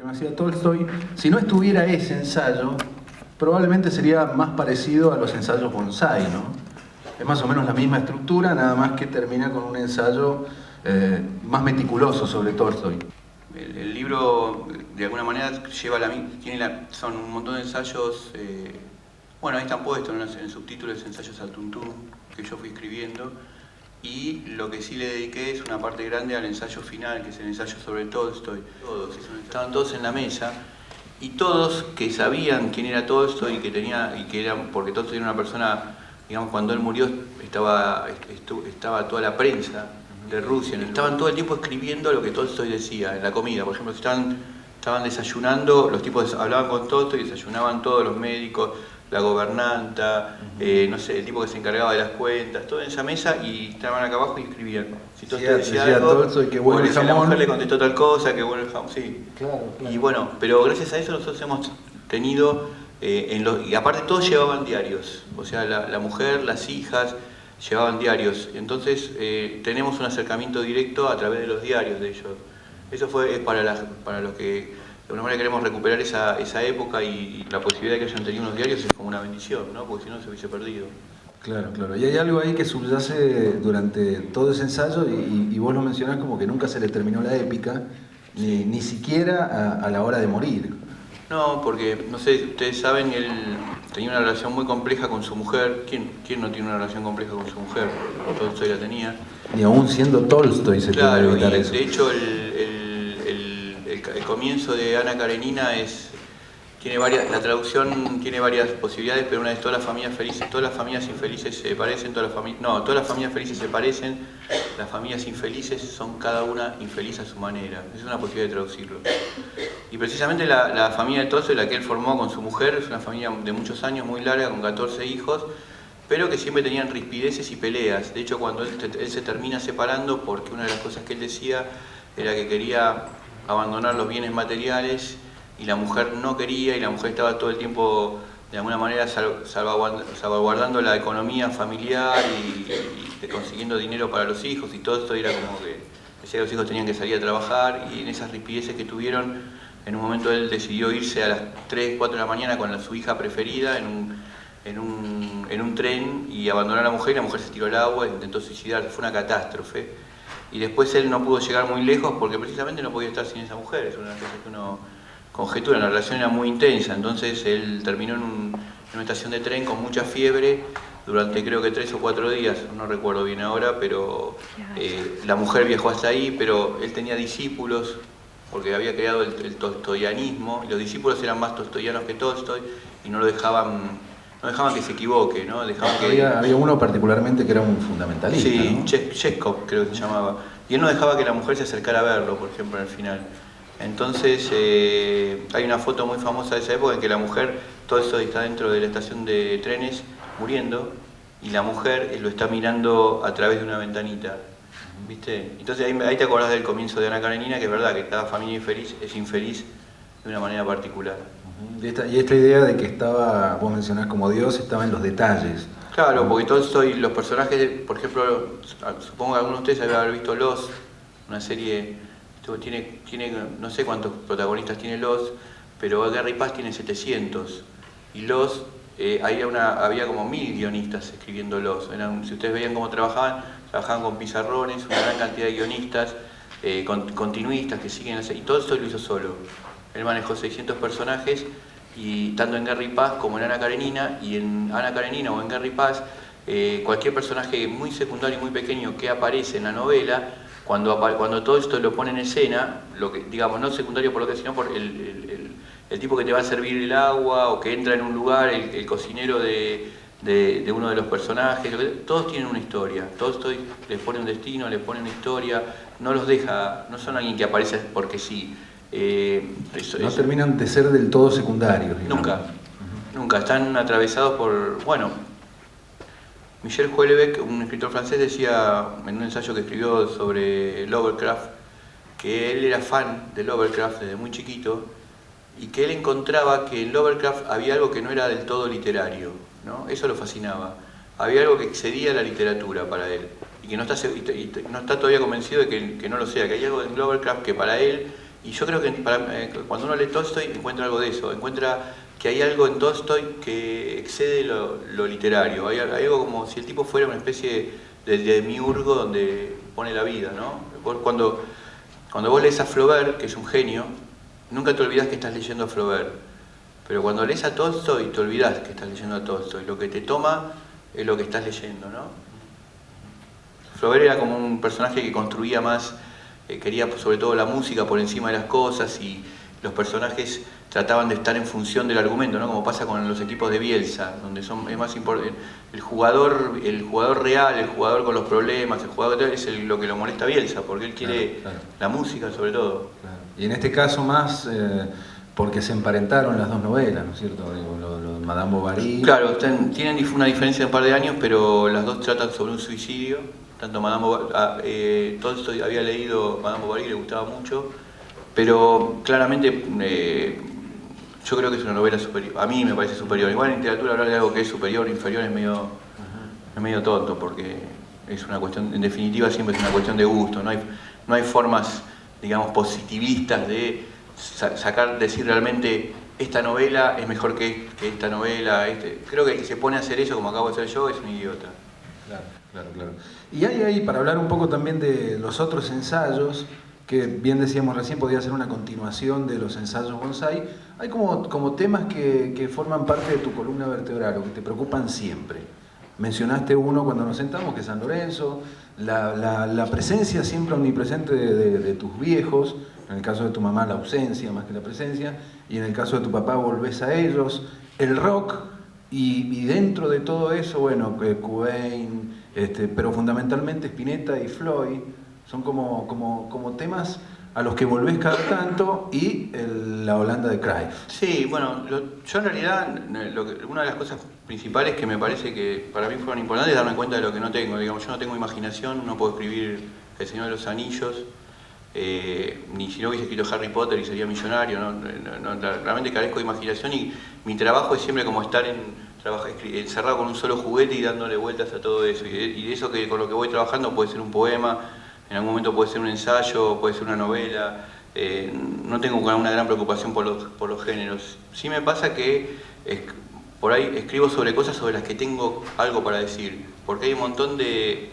no hacía Tolstoy, si no estuviera ese ensayo, probablemente sería más parecido a los ensayos bonsai, ¿no? Es más o menos la misma estructura, nada más que termina con un ensayo más meticuloso sobre Tolstoy. El libro, de alguna manera, son un montón de ensayos, bueno, ahí están puestos en el subtítulo, ensayos al tuntún, que yo fui escribiendo, y lo que sí le dediqué es una parte grande al ensayo final, que es el ensayo sobre Tolstoy. Estaban todos en la mesa, y todos que sabían quién era Tolstoy porque Tolstoy era una persona, digamos, cuando él murió estaba toda la prensa de Rusia, estaban todo el tiempo escribiendo lo que Tolstoy decía en la comida. Por ejemplo, estaban desayunando, los tipos hablaban con Tolstoy, desayunaban todos los médicos, la gobernanta, no sé, el tipo que se encargaba de las cuentas, todo en esa mesa, y estaban acá abajo y escribían. Si Tolstoy decía algo, Tolstoy, que bueno el jamón. La mujer le contestó tal cosa, que bueno el jamón, sí. Claro. Y bueno, pero gracias a eso nosotros hemos tenido, y aparte todos llevaban diarios, o sea, la mujer, las hijas, llevaban diarios. Entonces tenemos un acercamiento directo a través de los diarios de ellos. Eso es para los que de alguna manera queremos recuperar esa época, y la posibilidad de que hayan tenido unos diarios es como una bendición, ¿no? Porque si no se hubiese perdido. Claro, claro. Y hay algo ahí que subyace durante todo ese ensayo, y vos lo mencionás como que nunca se le terminó la épica, ni siquiera a la hora de morir. No, porque, no sé, ustedes saben, él tenía una relación muy compleja con su mujer. ¿Quién no tiene una relación compleja con su mujer? Tolstoy la tenía. Ni aún siendo Tolstoy se puede evitar eso. De hecho, el comienzo de Ana Karenina la traducción tiene varias posibilidades, pero una es todas las familias infelices se parecen, todas las familias felices se parecen, las familias infelices son cada una infeliz a su manera. Esa es una posibilidad de traducirlo. Y precisamente la familia de Tolstoy, la que él formó con su mujer, es una familia de muchos años, muy larga, con 14 hijos, pero que siempre tenían rispideces y peleas. De hecho, cuando él se termina separando, porque una de las cosas que él decía era que quería abandonar los bienes materiales, y la mujer no quería, y la mujer estaba todo el tiempo de alguna manera salvaguardando la economía familiar y consiguiendo dinero para los hijos, y todo esto era como que decía que los hijos tenían que salir a trabajar, y en esas rispideces que tuvieron, en un momento él decidió irse a las 3, 4 de la mañana con su hija preferida en un tren, y abandonó a la mujer, y la mujer se tiró al agua e intentó suicidarse. Fue una catástrofe. Y después él no pudo llegar muy lejos porque precisamente no podía estar sin esa mujer. Es una cosa que uno conjetura, la relación era muy intensa. Entonces él terminó en una estación de tren con mucha fiebre durante creo que 3 o 4 días, no recuerdo bien ahora, pero la mujer viajó hasta ahí, pero él tenía discípulos porque había creado el tolstoyanismo, y los discípulos eran más tolstoyanos que Tolstoy, y no dejaban que se equivoque, ¿no? Había uno particularmente que era un fundamentalista, sí, ¿no? Cheskov creo que se llamaba, y él no dejaba que la mujer se acercara a verlo, por ejemplo, al final. Entonces hay una foto muy famosa de esa época en que la mujer, Tolstoy está dentro de la estación de trenes muriendo, y la mujer lo está mirando a través de una ventanita, ¿viste? Entonces ahí te acordás del comienzo de Ana Karenina, que es verdad que cada familia infeliz es infeliz de una manera particular. Y esta idea de que vos mencionás como Dios, estaba en los detalles. Claro, porque Tolstoy, los personajes, por ejemplo, supongo que algunos de ustedes deben haber visto Lost, una serie, tiene no sé cuántos protagonistas tiene Lost, pero Guerra y Paz tiene 700, y Lost, había como 1000 guionistas escribiendo Lost. Si ustedes veían cómo trabajaban con pizarrones, una gran cantidad de guionistas, continuistas que siguen, y Tolstoy lo hizo solo. Él manejó 600 personajes, y tanto en Guerra y Paz como en Ana Karenina, y en Ana Karenina o en Guerra y Paz, cualquier personaje muy secundario y muy pequeño que aparece en la novela, cuando todo esto lo pone en escena, lo que, digamos, no secundario por lo que, sino por el tipo que te va a servir el agua, o que entra en un lugar, el cocinero de uno de los personajes, todos tienen una historia, todos les pone un destino, les pone una historia, no son alguien que aparece porque sí. No terminan de ser del todo secundarios. Nunca, están atravesados por, bueno, Michel Houellebecq, un escritor francés, decía en un ensayo que escribió sobre Lovecraft, que él era fan de Lovecraft desde muy chiquito, y que él encontraba que en Lovecraft había algo que no era del todo literario, ¿no? Eso lo fascinaba. Había algo que excedía la literatura para él, y que no está todavía convencido de que no lo sea, que hay algo en Lovecraft que para él Y yo creo que cuando uno lee Tolstoy encuentra algo de eso, encuentra que hay algo en Tolstoy que excede lo literario. Hay algo como si el tipo fuera una especie de demiurgo donde pone la vida, ¿no? Cuando vos lees a Flaubert, que es un genio, nunca te olvidás que estás leyendo a Flaubert. Pero cuando lees a Tolstoy, te olvidás que estás leyendo a Tolstoy. Lo que te toma es lo que estás leyendo, ¿no? Flaubert era como un personaje que construía más, quería sobre todo la música por encima de las cosas, y los personajes trataban de estar en función del argumento, ¿no? Como pasa con los equipos de Bielsa, donde es más importante el jugador real, el jugador con los problemas, el jugador es lo que lo molesta a Bielsa, porque él quiere la música sobre todo. Claro. Y en este caso más porque se emparentaron las dos novelas, ¿no es cierto? Lo de Madame Bovary. Claro, tienen una diferencia de un par de años, pero las dos tratan sobre un suicidio. Tanto Madame Bovary, Tolstoy había leído Madame Bovary, le gustaba mucho, pero claramente yo creo que es una novela superior. A mí me parece superior. Igual en literatura hablar de algo que es superior o inferior es medio tonto, porque es una cuestión, en definitiva siempre es una cuestión de gusto. No hay formas, digamos, positivistas de decir realmente esta novela es mejor que esta novela. Creo que el que se pone a hacer eso, como acabo de hacer yo, es un idiota. Claro. Y hay ahí, para hablar un poco también de los otros ensayos, que bien decíamos recién, podía ser una continuación de los ensayos bonsai, hay como temas que forman parte de tu columna vertebral, o que te preocupan siempre. Mencionaste uno cuando nos sentamos, que es San Lorenzo, la presencia siempre omnipresente de tus viejos, en el caso de tu mamá la ausencia más que la presencia, y en el caso de tu papá volvés a ellos, el rock, y dentro de todo eso, bueno, Cobain, pero fundamentalmente Spinetta y Floyd, son como temas a los que volvés cada tanto, y la Holanda de Cruyff. Sí, bueno, yo en realidad, una de las cosas principales que me parece que para mí fueron importantes es darme cuenta de lo que no tengo. Digamos, yo no tengo imaginación, no puedo escribir El Señor de los Anillos, ni si no hubiese escrito Harry Potter y sería millonario, realmente carezco de imaginación, y mi trabajo es siempre como estar encerrado con un solo juguete y dándole vueltas a todo eso. Y de eso que con lo que voy trabajando puede ser un poema, en algún momento puede ser un ensayo, puede ser una novela. No tengo una gran preocupación por los géneros. Sí me pasa que por ahí escribo sobre cosas sobre las que tengo algo para decir, porque hay un montón de...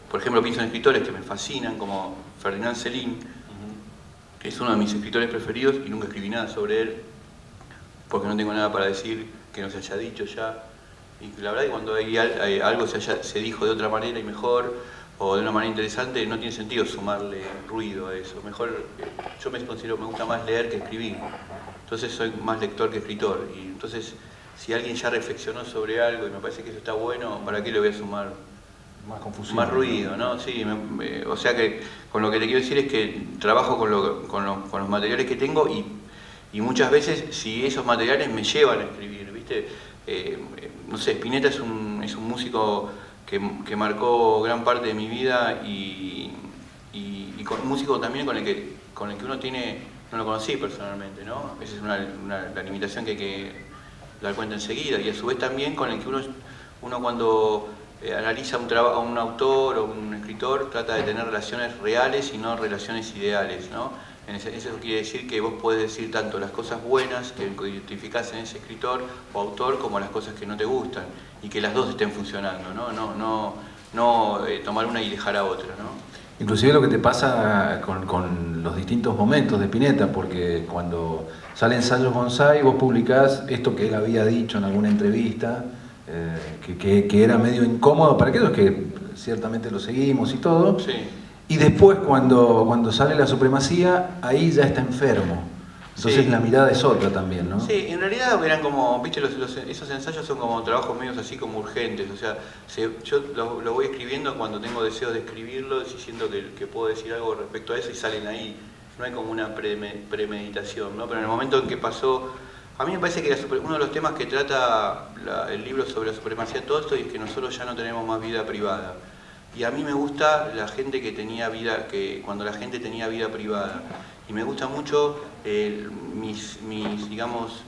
Por ejemplo, pienso en escritores que me fascinan, como Ferdinand Céline, que es uno de mis escritores preferidos, y nunca escribí nada sobre él, porque no tengo nada para decir que no se haya dicho ya. Y la verdad es que cuando hay algo se dijo de otra manera y mejor, o de una manera interesante, no tiene sentido sumarle ruido a eso. Mejor, yo me gusta más leer que escribir. Entonces soy más lector que escritor. Y entonces, si alguien ya reflexionó sobre algo y me parece que eso está bueno, ¿para qué le voy a sumar más confusión, más ruido, ¿no? Sí, o sea que con lo que te quiero decir es que trabajo con los materiales que tengo, y muchas veces si esos materiales me llevan a escribir, ¿viste? No sé, Spinetta es un músico que marcó gran parte de mi vida, y un músico también con el que uno tiene, no lo conocí personalmente, ¿no? Esa es la limitación que hay que dar cuenta enseguida, y a su vez también con el que uno cuando analiza a un autor o un escritor, trata de tener relaciones reales y no relaciones ideales, ¿no? Eso quiere decir que vos podés decir tanto las cosas buenas que identificás en ese escritor o autor, como las cosas que no te gustan, y que las dos estén funcionando, no tomar una y dejar a otra, ¿no? Inclusive lo que te pasa con los distintos momentos de Spinetta, porque cuando sale Ensayos Bonsai vos publicás esto que él había dicho en alguna entrevista, que era medio incómodo para aquellos que ciertamente lo seguimos y todo. Sí. Y después cuando sale La Supremacía, ahí ya está enfermo. Entonces sí, la mirada es otra también, ¿no? Sí, en realidad eran como, viste, esos ensayos son como trabajos medios así como urgentes. O sea, yo lo voy escribiendo cuando tengo deseos de escribirlo, y siento que puedo decir algo respecto a eso, y salen ahí. No hay como una premeditación, ¿no? Pero en el momento en que pasó... A mí me parece que uno de los temas que trata el libro sobre la supremacía de Tolstoy es que nosotros ya no tenemos más vida privada. Y a mí me gusta la gente cuando la gente tenía vida privada. Y me gusta mucho digamos,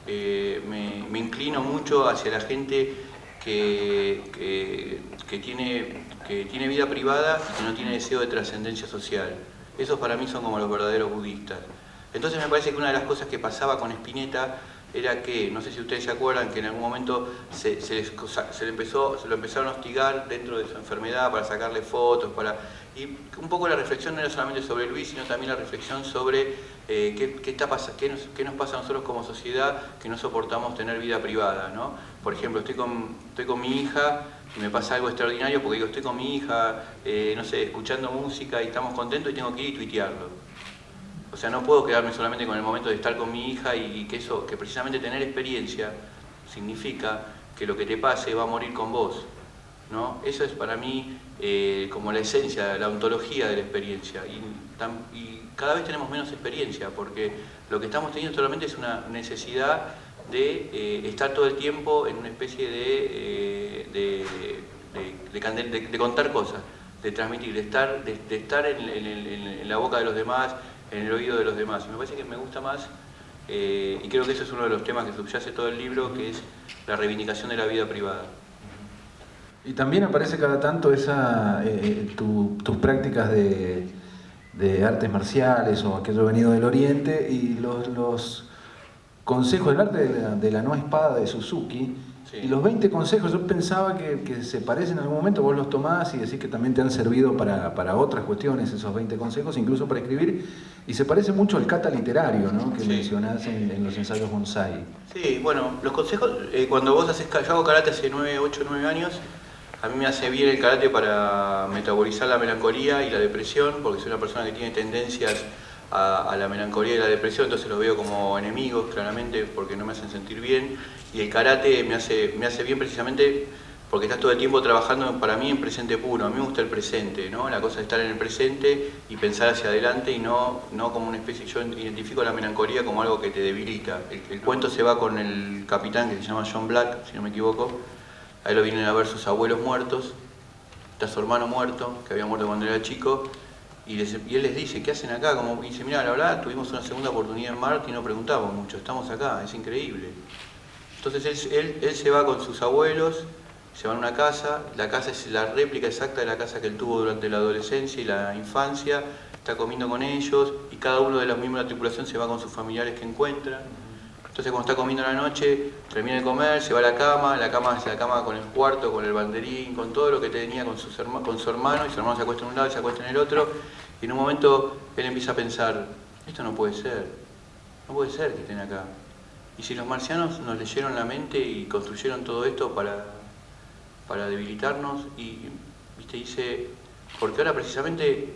me inclino mucho hacia la gente que tiene vida privada y que no tiene deseo de trascendencia social. Esos para mí son como los verdaderos budistas. Entonces me parece que una de las cosas que pasaba con Spinetta era que, no sé si ustedes se acuerdan, que en algún momento se lo empezaron a hostigar dentro de su enfermedad para sacarle fotos, y un poco la reflexión no era solamente sobre Luis, sino también la reflexión sobre qué nos pasa a nosotros como sociedad que no soportamos tener vida privada, ¿no? Por ejemplo, estoy con mi hija y me pasa algo extraordinario porque digo, estoy con mi hija, no sé, escuchando música y estamos contentos y tengo que ir y tuitearlo. O sea, no puedo quedarme solamente con el momento de estar con mi hija y que precisamente tener experiencia significa que lo que te pase va a morir con vos, ¿no? Eso es para mí como la esencia, la ontología de la experiencia. Y cada vez tenemos menos experiencia porque lo que estamos teniendo solamente es una necesidad de estar todo el tiempo en una especie de contar cosas, de transmitir, de estar en la boca de los demás, en el oído de los demás. Y me parece que me gusta más, y creo que eso es uno de los temas que subyace todo el libro, que es la reivindicación de la vida privada. Y también aparece cada tanto tus prácticas de artes marciales o aquello venido del Oriente y los consejos del arte de la no espada de Suzuki. Sí. Y los 20 consejos, yo pensaba que se parecen en algún momento, vos los tomás y decís que también te han servido para otras cuestiones, esos 20 consejos, incluso para escribir, y se parece mucho al kata literario, ¿no? Que mencionás en los ensayos bonsai. Sí, bueno, los consejos, cuando vos yo hago karate hace 8 o 9 años, a mí me hace bien el karate para metabolizar la melancolía y la depresión, porque soy una persona que tiene tendencias a la melancolía y la depresión, entonces los veo como enemigos, claramente, porque no me hacen sentir bien. Y el karate me hace bien precisamente porque estás todo el tiempo trabajando, para mí, en presente puro. A mí me gusta el presente, ¿no? La cosa de estar en el presente y pensar hacia adelante y no como una especie. Yo identifico la melancolía como algo que te debilita. El cuento se va con el capitán que se llama John Black, si no me equivoco. Ahí lo vienen a ver sus abuelos muertos, está su hermano muerto, que había muerto cuando era chico. Y él les dice, ¿qué hacen acá? Como dice, mira, la verdad, tuvimos una segunda oportunidad en Marte y no preguntamos mucho, estamos acá, es increíble. Entonces él se va con sus abuelos, se va a una casa, la casa es la réplica exacta de la casa que él tuvo durante la adolescencia y la infancia, está comiendo con ellos y cada uno de los miembros de la tripulación se va con sus familiares que encuentran. Entonces cuando está comiendo en la noche, termina de comer, se va a la cama es la cama con el cuarto, con el banderín, con todo lo que tenía con su hermano, y su hermano se acuesta en un lado y se acuesta en el otro, y en un momento él empieza a pensar, esto no puede ser que estén acá. Y si los marcianos nos leyeron la mente y construyeron todo esto para debilitarnos, y dice, porque ahora precisamente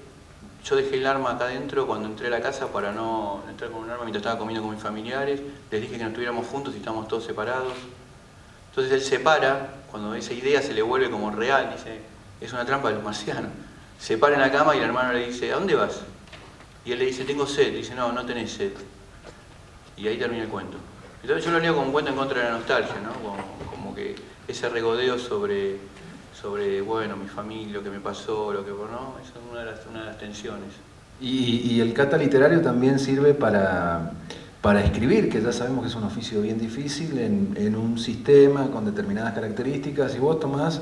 yo dejé el arma acá adentro cuando entré a la casa para no entrar con un arma mientras estaba comiendo con mis familiares, les dije que no estuviéramos juntos y estábamos todos separados. Entonces él se para, cuando esa idea se le vuelve como real, dice, es una trampa de los marcianos. Se para en la cama y el hermano le dice, ¿a dónde vas? Y él le dice, tengo sed. Dice, no tenés sed. Y ahí termina el cuento. Entonces yo lo leo como un cuento en contra de la nostalgia, ¿no? Como que ese regodeo sobre, bueno, mi familia, lo que me pasó, lo que no, esa es una de las tensiones. Y el kata literario también sirve para escribir, que ya sabemos que es un oficio bien difícil en un sistema con determinadas características, y vos tomás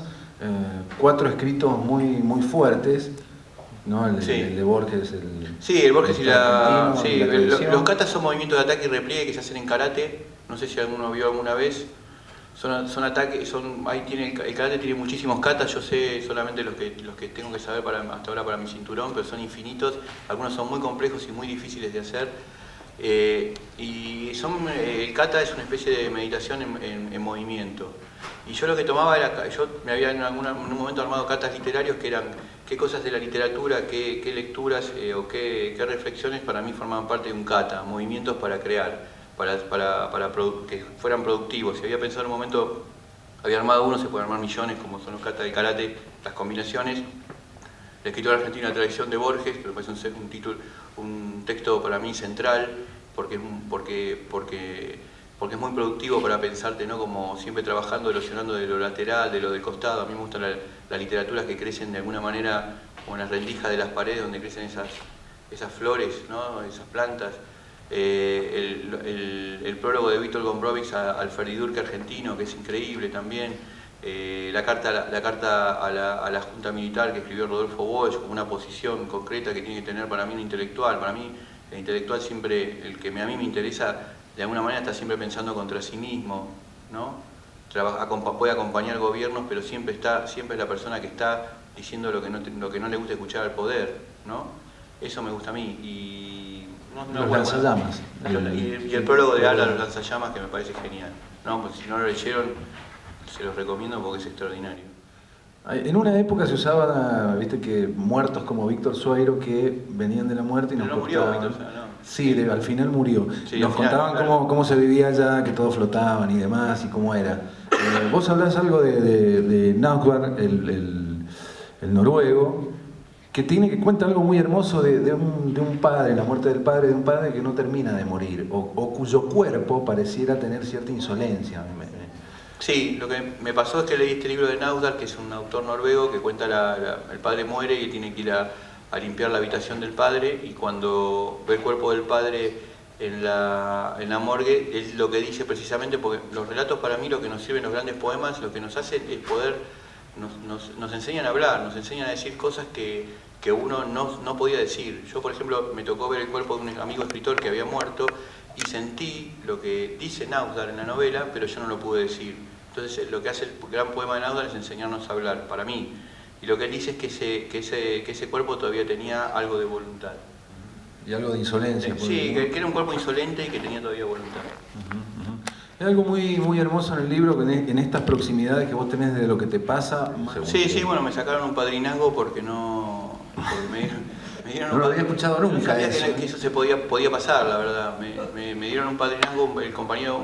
4 escritos muy fuertes, ¿no? El de Borges, el Borges y la... Sí, los katas son movimientos de ataque y repliegue que se hacen en karate, no sé si alguno vio alguna vez. Son ataques, el karate tiene muchísimos katas, yo sé solamente los que tengo que saber hasta ahora para mi cinturón, pero son infinitos, algunos son muy complejos y muy difíciles de hacer. El kata es una especie de meditación en movimiento. Y yo lo que tomaba era, yo me había en un momento armado katas literarios que eran qué cosas de la literatura, qué lecturas o qué reflexiones para mí formaban parte de un kata, movimientos para crear. Para que fueran productivos. Si había pensado en un momento, había armado uno, se pueden armar millones, como son los katas de karate, las combinaciones. El escritor argentino, La tradición de Borges, que me parece un texto para mí central, porque es muy productivo para pensarte, ¿no? Como siempre trabajando, erosionando de lo lateral, de lo del costado. A mí me gustan las literaturas que crecen de alguna manera, como en las rendijas de las paredes, donde crecen esas flores, ¿no? Esas plantas. El prólogo de Vítor Gombrowicz al Feridurque argentino, que es increíble también. la carta a la Junta Militar que escribió Rodolfo Walsh, como una posición concreta que tiene que tener para mí un intelectual. Para mí el intelectual siempre, el que a mí me interesa, de alguna manera está siempre pensando contra sí mismo, ¿no? Puede acompañar gobiernos, pero siempre es la persona que está diciendo lo que no le gusta escuchar al poder, ¿no? Eso me gusta a mí. Y los lanzallamas. Y el prólogo de Ala, los lanzallamas, que me parece genial. No, pues si no lo leyeron, se los recomiendo porque es extraordinario. En una época se usaba, viste, que muertos como Víctor Sueiro que venían de la muerte y nos contaban... Murió, Víctor Sueiro, ¿no? Sí, al final murió. Sí, nos final, contaban claro. cómo se vivía allá, que todos flotaban y demás, y cómo era. Vos hablás algo de Nausgaard, el noruego, que cuenta algo muy hermoso de un padre, la muerte del padre de un padre que no termina de morir, o cuyo cuerpo pareciera tener cierta insolencia. Sí, lo que me pasó es que leí este libro de Nausgaard, que es un autor noruego que cuenta el padre muere y tiene que ir a limpiar la habitación del padre, y cuando ve el cuerpo del padre en la morgue, es lo que dice precisamente, porque los relatos para mí, lo que nos sirven los grandes poemas, lo que nos hace es poder, nos enseñan a hablar, nos enseñan a decir cosas que uno no podía decir. Yo, por ejemplo, me tocó ver el cuerpo de un amigo escritor que había muerto y sentí lo que dice Nausgaard en la novela, pero yo no lo pude decir. Entonces, lo que hace el gran poema de Nausgaard es enseñarnos a hablar, para mí. Y lo que él dice es que ese cuerpo todavía tenía algo de voluntad. Y algo de insolencia. Sí, que era un cuerpo insolente y que tenía todavía voluntad. Hay algo muy, muy hermoso en el libro, en estas proximidades que vos tenés de lo que te pasa. Sí, bueno, me sacaron un padrinazgo porque me dieron no lo había escuchado nunca. No sabía que eso se podía pasar, la verdad. Me dieron un padrinazgo, un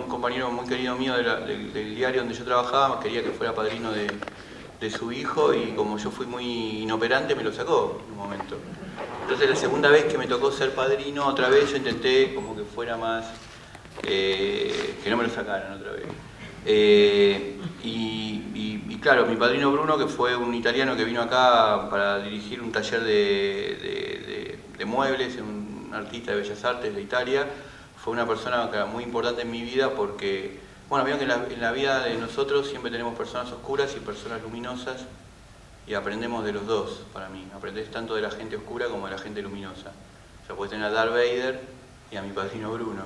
compañero muy querido mío del diario donde yo trabajaba, quería que fuera padrino de su hijo, y como yo fui muy inoperante me lo sacó en un momento. Entonces la segunda vez que me tocó ser padrino, otra vez yo intenté como que fuera más, que no me lo sacaran otra vez. Y claro, mi padrino Bruno, que fue un italiano que vino acá para dirigir un taller de muebles, un artista de Bellas Artes de Italia, fue una persona muy importante en mi vida porque, bueno, vieron que en la vida de nosotros siempre tenemos personas oscuras y personas luminosas, y aprendemos de los dos, para mí. Aprendés tanto de la gente oscura como de la gente luminosa. O sea, podés tener a Darth Vader y a mi padrino Bruno.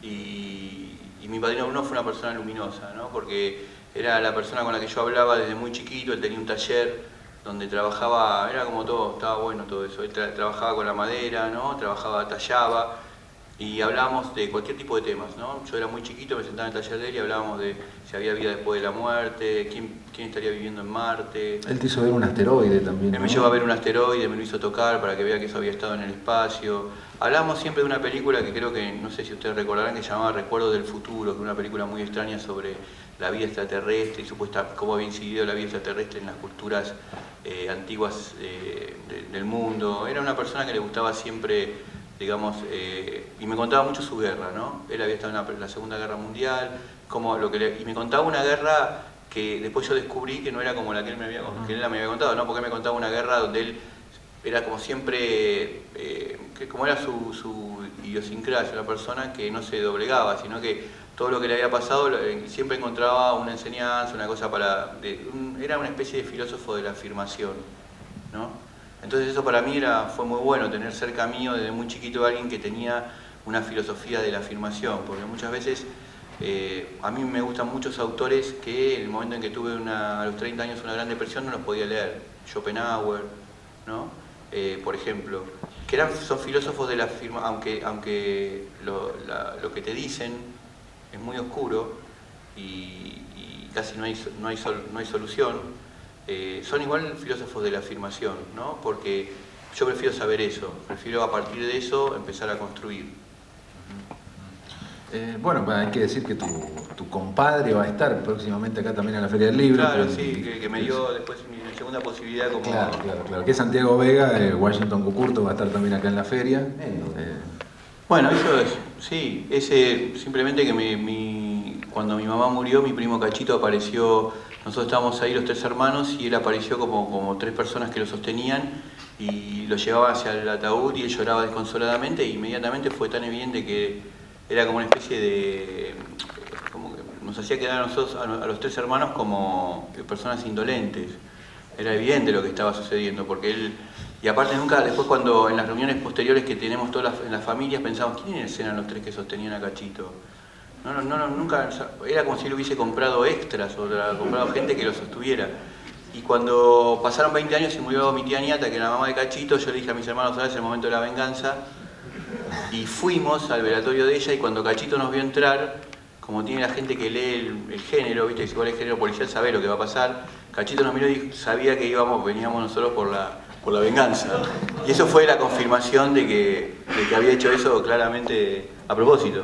Y mi padrino Bruno fue una persona luminosa, ¿no? Porque era la persona con la que yo hablaba desde muy chiquito. Él tenía un taller donde trabajaba, era como todo, estaba bueno todo eso. Él trabajaba con la madera, ¿no? Tallaba, y hablábamos de cualquier tipo de temas, ¿no? Yo era muy chiquito, me sentaba en el taller de él y hablábamos de si había vida después de la muerte, quién estaría viviendo en Marte. Él te hizo ver un asteroide también, Él me llevó a ver un asteroide, me lo hizo tocar para que vea que eso había estado en el espacio. Hablábamos siempre de una película que creo que, no sé si ustedes recordarán, que se llamaba Recuerdos del Futuro, que es una película muy extraña sobre la vida extraterrestre y cómo había incidido la vida extraterrestre en las culturas antiguas del mundo. Era una persona que le gustaba siempre, digamos, y me contaba mucho su guerra, ¿no? Él había estado en la Segunda Guerra Mundial, y me contaba una guerra que después yo descubrí que no era como la que él me había contado, ¿no? Porque él me contaba una guerra donde él era como siempre, como era su idiosincrasia, una persona que no se doblegaba, sino que todo lo que le había pasado siempre encontraba una enseñanza, una cosa era una especie de filósofo de la afirmación, ¿no? Entonces eso para mí fue muy bueno, tener cerca mío desde muy chiquito a alguien que tenía una filosofía de la afirmación, porque muchas veces a mí me gustan muchos autores que en el momento en que tuve a los 30 años una gran depresión no los podía leer. Schopenhauer, ¿no? Por ejemplo, que son filósofos de la afirmación, aunque lo que te dicen es muy oscuro y casi no hay solución, son igual filósofos de la afirmación, ¿no? Porque yo prefiero saber eso, prefiero a partir de eso empezar a construir. Bueno, hay que decir que tu compadre va a estar próximamente acá también en la Feria del Libro. Claro, sí, que me dio después mi segunda posibilidad como... Claro. Que es Santiago Vega, Washington Cucurto va a estar también acá en la feria. Bueno, eso es, sí, simplemente que cuando mi mamá murió, mi primo Cachito apareció, nosotros estábamos ahí los tres hermanos y él apareció como tres personas que lo sostenían y lo llevaban hacia el ataúd y él lloraba desconsoladamente, e inmediatamente fue tan evidente que era como una especie de como que nos hacía quedar a nosotros, a los tres hermanos, como personas indolentes. Era evidente lo que estaba sucediendo, porque él... Y aparte nunca, después cuando en las reuniones posteriores que tenemos todas en las familias, pensamos, ¿quiénes eran los tres que sostenían a Cachito? Nunca, era como si él hubiese comprado extras o comprado gente que lo sostuviera. Y cuando pasaron 20 años y murió mi tía Niata, que era la mamá de Cachito, yo le dije a mis hermanos, ahora es el momento de la venganza. Y fuimos al velatorio de ella, y cuando Cachito nos vio entrar, como tiene la gente que lee el género, viste, que si vos lees género policial sabe lo que va a pasar, Cachito nos miró y sabía que veníamos nosotros por la venganza. Y eso fue la confirmación de que había hecho eso claramente a propósito.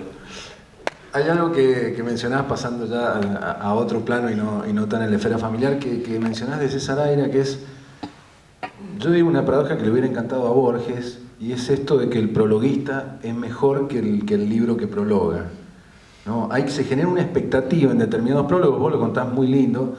Hay algo que mencionás, pasando ya a otro plano y no tan en la esfera familiar, que mencionás de César Aira, que es, yo digo una paradoja que le hubiera encantado a Borges, y es esto de que el prologuista es mejor que el libro que prologa, ¿no? Se genera una expectativa en determinados prólogos, vos lo contás muy lindo,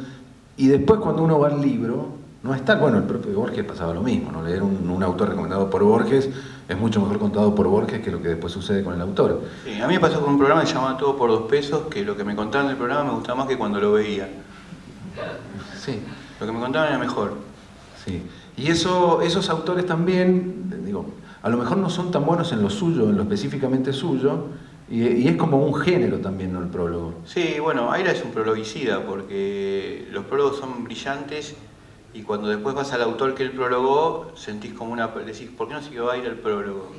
y después cuando uno va al libro, no está, bueno, el propio Borges pasaba lo mismo, ¿no? Leer un autor recomendado por Borges es mucho mejor contado por Borges que lo que después sucede con el autor. Sí, a mí me pasó con un programa que se llamaba Todo por 2 pesos, que lo que me contaban del programa me gustaba más que cuando lo veía. Sí. Lo que me contaban era mejor. Sí. Y esos autores también, digo, a lo mejor no son tan buenos en lo suyo, en lo específicamente suyo, y es como un género también, ¿no? El prólogo. Sí, bueno, Aira es un prologuicida, porque los prólogos son brillantes, y cuando después vas al autor que él prologó, sentís como decís, ¿por qué no siguió Aira el prólogo?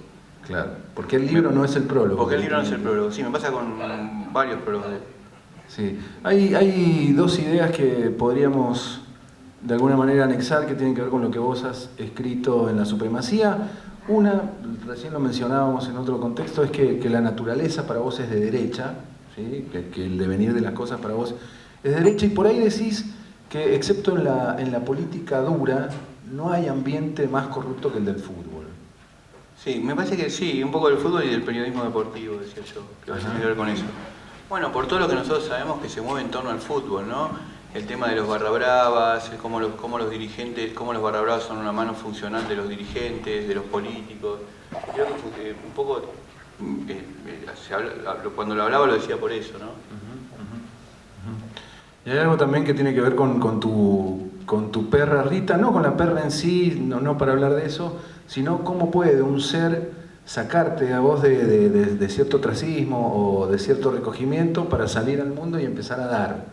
Claro, porque el libro no es el prólogo. Porque el libro no es el prólogo, sí, me pasa con varios prólogos de él. Sí, hay dos ideas que podríamos de alguna manera anexar que tienen que ver con lo que vos has escrito en La Supremacía. Una, recién lo mencionábamos en otro contexto, es que la naturaleza para vos es de derecha, ¿sí? Que el devenir de las cosas para vos es de derecha, y por ahí decís que excepto en la política dura no hay ambiente más corrupto que el del fútbol. Sí, me parece que sí, un poco del fútbol y del periodismo deportivo, decía yo, que tiene que ver con eso. Bueno, por todo lo que nosotros sabemos que se mueve en torno al fútbol, ¿no? El tema de los barra bravas, cómo los dirigentes, cómo los barra bravas son una mano funcional de los dirigentes, de los políticos. Creo que un poco, cuando lo hablaba lo decía por eso, ¿no? Y hay algo también que tiene que ver con tu perra Rita, no con la perra en sí, no para hablar de eso, sino cómo puede un ser sacarte a vos de cierto ostracismo o de cierto recogimiento para salir al mundo y empezar a dar,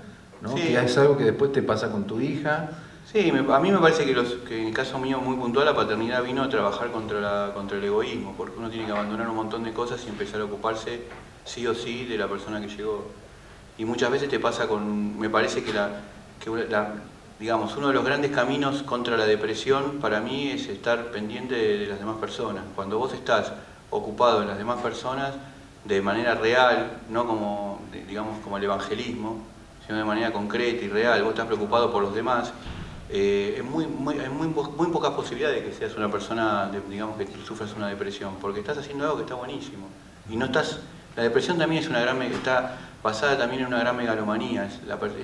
¿no? Sí. Que es algo que después te pasa con tu hija. Sí, a mí me parece que en el caso mío muy puntual, la paternidad vino a trabajar contra el egoísmo, porque uno tiene que abandonar un montón de cosas y empezar a ocuparse sí o sí de la persona que llegó. Y muchas veces te pasa me parece que digamos, uno de los grandes caminos contra la depresión para mí es estar pendiente de las demás personas. Cuando vos estás ocupado en las demás personas de manera real, no como, digamos, como el evangelismo, sino de manera concreta y real, vos estás preocupado por los demás, hay muy pocas posibilidades de que seas una persona, digamos, que sufras una depresión, porque estás haciendo algo que está buenísimo. Y no estás... La depresión también está basada también en una gran megalomanía,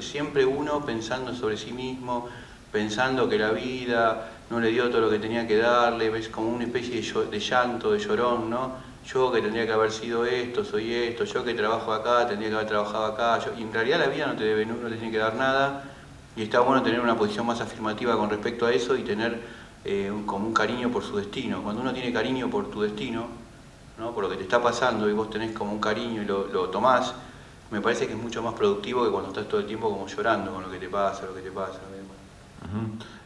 siempre uno pensando sobre sí mismo, pensando que la vida no le dio todo lo que tenía que darle, ves como una especie de llanto, de llorón, ¿no? Yo que tendría que haber sido esto, soy esto, yo que trabajo acá, tendría que haber trabajado acá, y en realidad la vida no te tiene que dar nada, y está bueno tener una posición más afirmativa con respecto a eso y tener como un cariño por su destino. Cuando uno tiene cariño por tu destino, ¿no? Por lo que te está pasando y vos tenés como un cariño y lo tomás, me parece que es mucho más productivo que cuando estás todo el tiempo como llorando con lo que te pasa.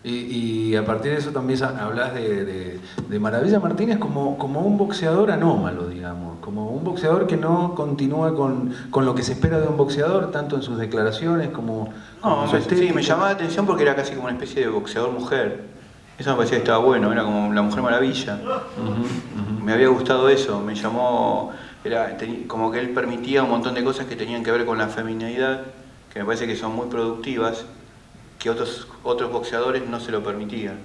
Y a partir de eso también hablas de Maravilla Martínez como un boxeador anómalo, digamos, como un boxeador que no continúa con lo que se espera de un boxeador, tanto en sus declaraciones como su estética. Sí, me llamaba la atención porque era casi como una especie de boxeador mujer. Eso me parecía que estaba bueno, era como la Mujer Maravilla. Me había gustado eso, me llamó, como que él permitía un montón de cosas que tenían que ver con la feminidad, que me parece que son muy productivas, que otros boxeadores no se lo permitían.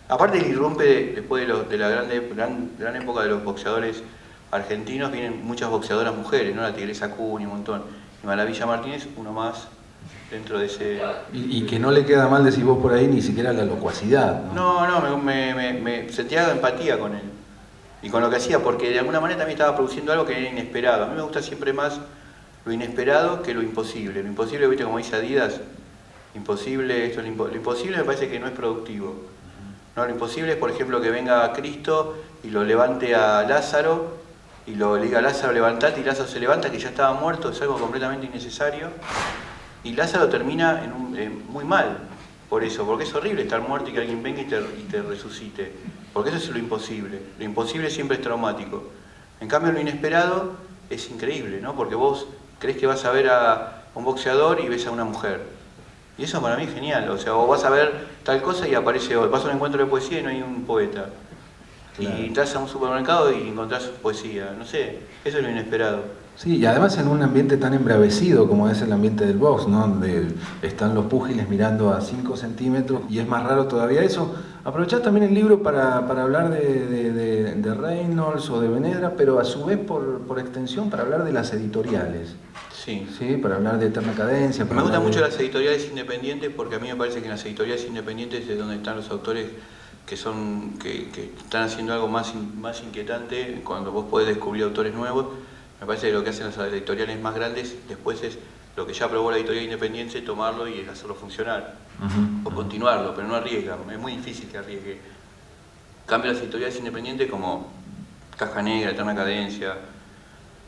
Aparte él irrumpe después de la gran época de los boxeadores argentinos, vienen muchas boxeadoras mujeres, ¿no? La Tigresa Cuni, un montón. Y Maravilla Martínez, uno más dentro de ese... Y que no le queda mal decir vos por ahí ni siquiera la locuacidad, ¿no? No, me sentía empatía con él y con lo que hacía, porque de alguna manera también estaba produciendo algo que era inesperado. A mí me gusta siempre más lo inesperado que lo imposible. Lo imposible, viste, como dice Adidas, imposible, esto es lo imposible me parece que no es productivo. No, lo imposible es, por ejemplo, que venga Cristo y lo levante a Lázaro y le diga a Lázaro levantate y Lázaro se levanta, que ya estaba muerto, es algo completamente innecesario. Y Lázaro termina muy mal por eso, porque es horrible estar muerto y que alguien venga y te resucite. Porque eso es lo imposible. Lo imposible siempre es traumático. En cambio, lo inesperado es increíble, ¿no? Porque vos crees que vas a ver a un boxeador y ves a una mujer. Y eso para mí es genial. O sea, vos vas a ver tal cosa y aparece hoy. Vas a un encuentro de poesía y no hay un poeta. Claro. Y entras a un supermercado y encontrás poesía. No sé, eso es lo inesperado. Sí, y además en un ambiente tan embravecido como es el ambiente del box, ¿no? Donde están los púgiles mirando a 5 centímetros y es más raro todavía eso. Aprovechás también el libro para hablar de Reynolds o de Benedra, pero a su vez por extensión para hablar de las editoriales. Sí. Sí, para hablar de Eterna Cadencia. Me gustan mucho las editoriales independientes porque a mí me parece que en las editoriales independientes es donde están los autores que están haciendo algo más inquietante cuando vos podés descubrir autores nuevos. Me parece que lo que hacen las editoriales más grandes después es lo que ya aprobó la editorial independiente, tomarlo y hacerlo funcionar. O continuarlo, pero no arriesgan. Es muy difícil que arriesgue. En cambio, las editoriales independientes como Caja Negra, Eterna Cadencia,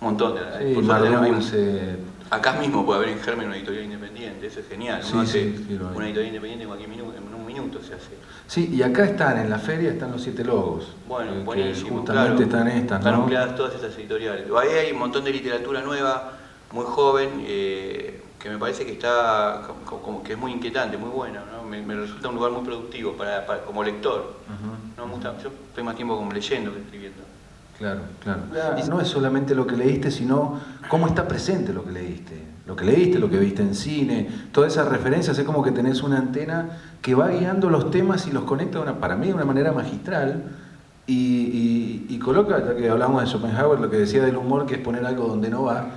un montón de... Sí, Mar Dulce. Acá mismo puede haber en Germen una editorial independiente, eso es genial. Sí, Uno hace sí, una editorial independiente en cualquier minuto, en un minuto se hace. Sí, y acá en la feria están los 7 logos. Bueno, buenísimo. Justamente claro, están nucleadas todas esas editoriales. Ahí hay un montón de literatura nueva, muy joven, que me parece que está que es muy inquietante, muy buena, ¿no? Me resulta un lugar muy productivo como lector. ¿No? Yo estoy más tiempo como leyendo que escribiendo. Claro, claro. Y no es solamente lo que leíste, sino cómo está presente lo que leíste. Lo que leíste, lo que viste en cine, todas esas referencias, es como que tenés una antena que va guiando los temas y los conecta para mí de una manera magistral y coloca, ya que hablamos de Schopenhauer, lo que decía del humor, que es poner algo donde no va,